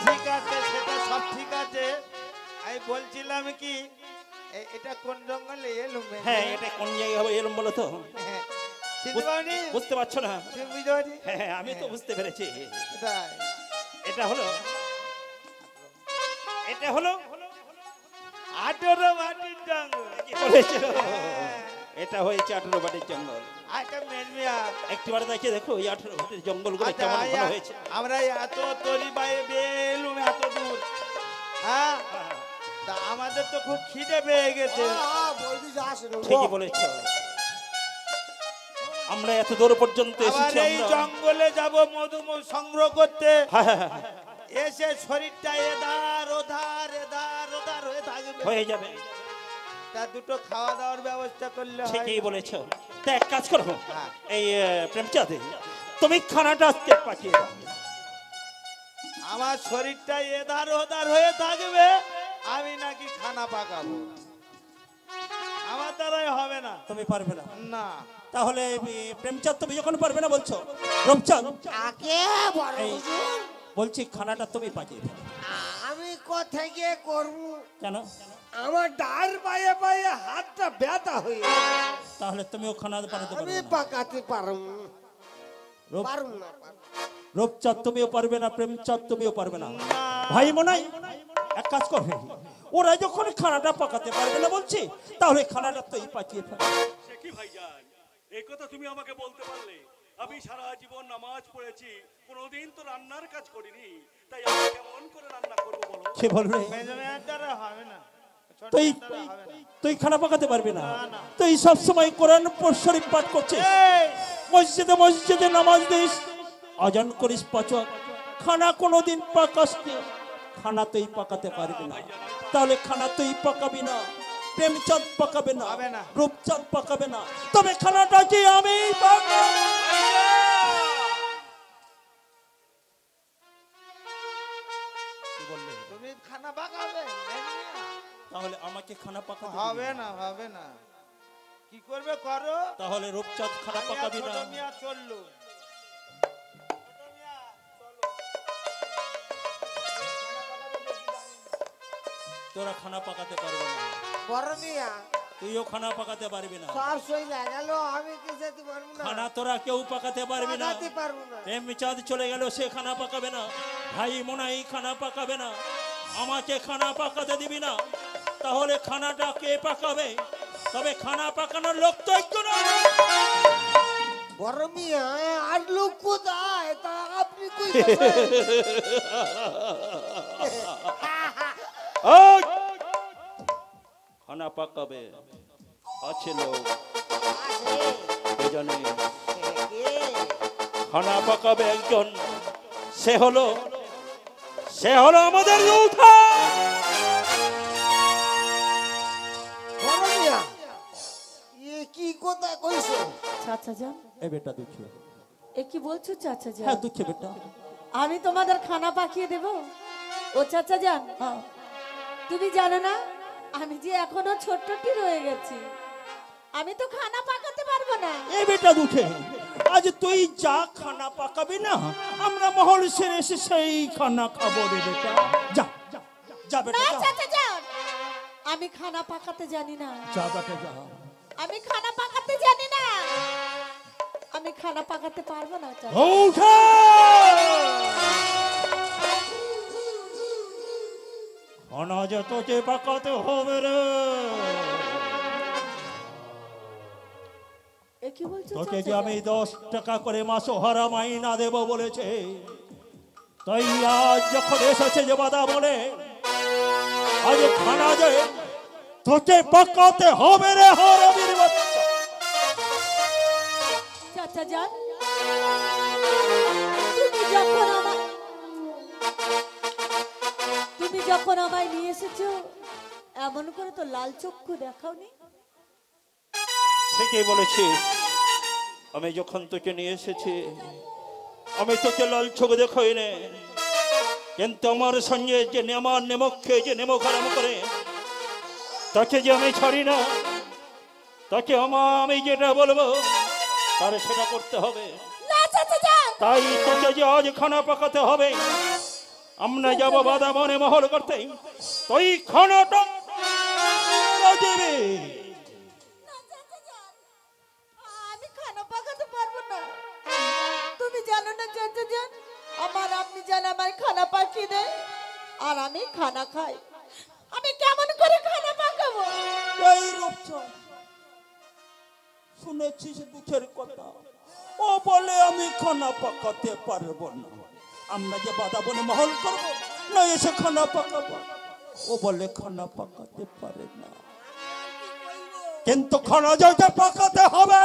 ঠিক আছে, সেটা সব ঠিক আছে। আমি বলছিলাম কি, এটা কোন জঙ্গলে এলুম? হ্যাঁ, এটা কোন জায়গায় হবে এরকম বলো তো। বুঝতে পারছো না? হ্যাঁ, আমি তো বুঝতে পেরেছি। এটা হলো 18 বাটির জঙ্গল। এটা হয়েছে 18 বাটির জঙ্গল। একটিবার দেখে দেখো এই 18 বাটির জঙ্গলগুলো কেমন ভালো হয়েছে। আমরা এত তরি বাইরে বেলুম এত দূর, হ্যাঁ, তা আমাদের তো খুব খিদে পেয়ে গেছে। ঠিকই বলেছো, আমরা এত দূর পর্যন্ত এসেছি। এই জঙ্গলে যাব মধু সংগ্রহ করতে, এসে শরীরটা এধার ওধার হয়ে থাকবে, হয়ে যাবে। তা দুটো খাওয়া দাওয়ার ব্যবস্থা করলে হয়। ঠিকই বলেছো। তা এক কাজ করো, এই প্রেমচাঁদ, তুমি খানাটা আজকে পাঠিয়ে দাও। আমার শরীরটা এধার ওধার হয়ে থাকবে, আমি নাকি খানা পাকাবো, আমার দ্বারাই হবে না। তুমি পারবে না? না। তাহলে প্রেমচাঁদ তুমি যখন পারবে না বলছো, রূপচাঁদ বলছি খানাটা তুমি পাঠিয়ে দাও। আমি কোথায় গিয়ে করবো? কেন? আমার ডাল পায়ে পায়ে হাতটা ব্যথা হয়ে গেছে। তাহলে তুমিও খানা পাঠাতে পারবে আমি না? পাকাতে পারবো না। রূপচাঁদ তুমিও পারবে না, প্রেমচাঁদ তুমিও পারবে না। ভাই মনাই এক কাজ করবে, ওরা যখন খানাটা পাকাতে পারবে না বলছি, তাহলে খানাটা তুই পাঠিয়ে ফেল। সে কি ভাইজান, এই কথা তুমি আমাকে বলতে পারলে? আমি সারা জীবন নামাজ পড়েছি, কোনোদিন তো রান্নার কাজ করিনি, তাই আমি কেমন করে রান্না করব বলো? সে বলবে হবে না, তুই খানা পাকাতে পারবি না। তুই সব সময় কোরআন শরীফ পাঠ করছিস, মসজিদে মসজিদে নামাজ দিস, আজান করিস 5 ওয়াক্ত, খানা কোনোদিন পাকাস না। খানা তুই পাকাতে পারবি না, তাহলে খানা তুই পাকাবি না, প্রেমচাঁদ পাকাবে না, রূপচাঁদ পাকাবে না, তবে খানাটা কি আমি পাকাবো। তুমি খানা পাকাবে? তাহলে আমাকে খানা পাকাতে হবে না। কি করবে করো। তাহলে রূপচাঁদ খানা পাকাবি না। চললো, তোরা খানা পাকাতে পারবে না। বড় মিয়া তুইও খানা পাকাতে পারবি না। সব সই গেল, আমি কি যেতে পারবো না? খানা তোরা কেউ পাকাতে পারবি না। প্রেমচাঁদ চলে গেল, সে খানা পাকাবে না। ভাই মোনাই খানা পাকাবে না। আমাকে খানা পাকাতে দিবি না, তাহলে খানাটা কে পাকাবে? তবে খানা পাকানোর লোক তো একজন। বড় মিয়া আর লোক কোথায়? তা আপনি কই খানা পাকাবে আছে লোক, জানে খানা পাকাবে একজন, সে হলো আমাদের যোদ্ধা। বড় মিয়া কি কথা কইছো? চাচা যান, এ বেটা দুঃখে। এ কি বলছো চাচা যান? হ্যাঁ দুঃখে বেটা, আমি তোমাদের খানা পাকিয়ে দেব? ও চাচা যান, তুমি জানো না আমি যে এখনো ছোট্টটি রয়ে গেছি, আমি তো খানা পাকাতে পারবো না। এ বেটা দুঃখে, আজ তুই যা খানা পাকাবি না, আমরা মহল সেরে এসে সেই খানা খাবো রে বেটা। যা যা বেটা না যা। চাচা যান, আমি খানা পাকাতে জানি না। যা বেটা যা। আমি খানা পাকাতে জানি না, আমি খানা পাকাতে পারবো না চাচা। উঠে খানা যে তোকে পাকাতে হবে রে। এ কি বলছো তোকে যে চাচা আমি যান? 10 টাকা করে মাসোহারা মাইনা দেব বলেছে, তাই আজ যখন এসেছে যে বাধা বলে, আজ খানা যে তোকে পাকাতে হবে রে হারামির বাচ্চা। চাচা যান, তুমি যখন আমায় নিয়ে এসেছো, এমন করে তো লাল চক্ষু দেখাওনি। ঠিকই বলেছিস, আমি যখন তোকে নিয়ে এসেছি আমি তোকে লাল চোখ দেখাই না, কিন্তু আমার সঙ্গে যে আমার নেমককে যে নেমক আরাম করে, তাকে যে আমি ছাড়ি না, তাকে আমি যেটা বলবো তার সেটা করতে হবে। তাই তোকে যে আজ খানা পাকাতে হবে, আমরা যাব বাধা বনে মহল করতে, তুই খানাটা দেবে। না, চাচা যান, আমি খানা পাকাতে পারবো না। তুমি জানো না চাচা যান, আমার আপনি জান আমার খানা পাকিয়ে দেয় আর আমি খানা খাই। আমি কেমন করে খানা পাকাবো? এই রূপচন্দ, শুনেছিস দুঃখের কথা? ও বলে আমি খানা পাকাতে পারবো না, আমরা যে বাধা বনে মহল করবো না এসে খানা পাকাবো। ও বলে খানা পাকাতে পারে না, কিন্তু খানা যাইতে পাকাতে হবে।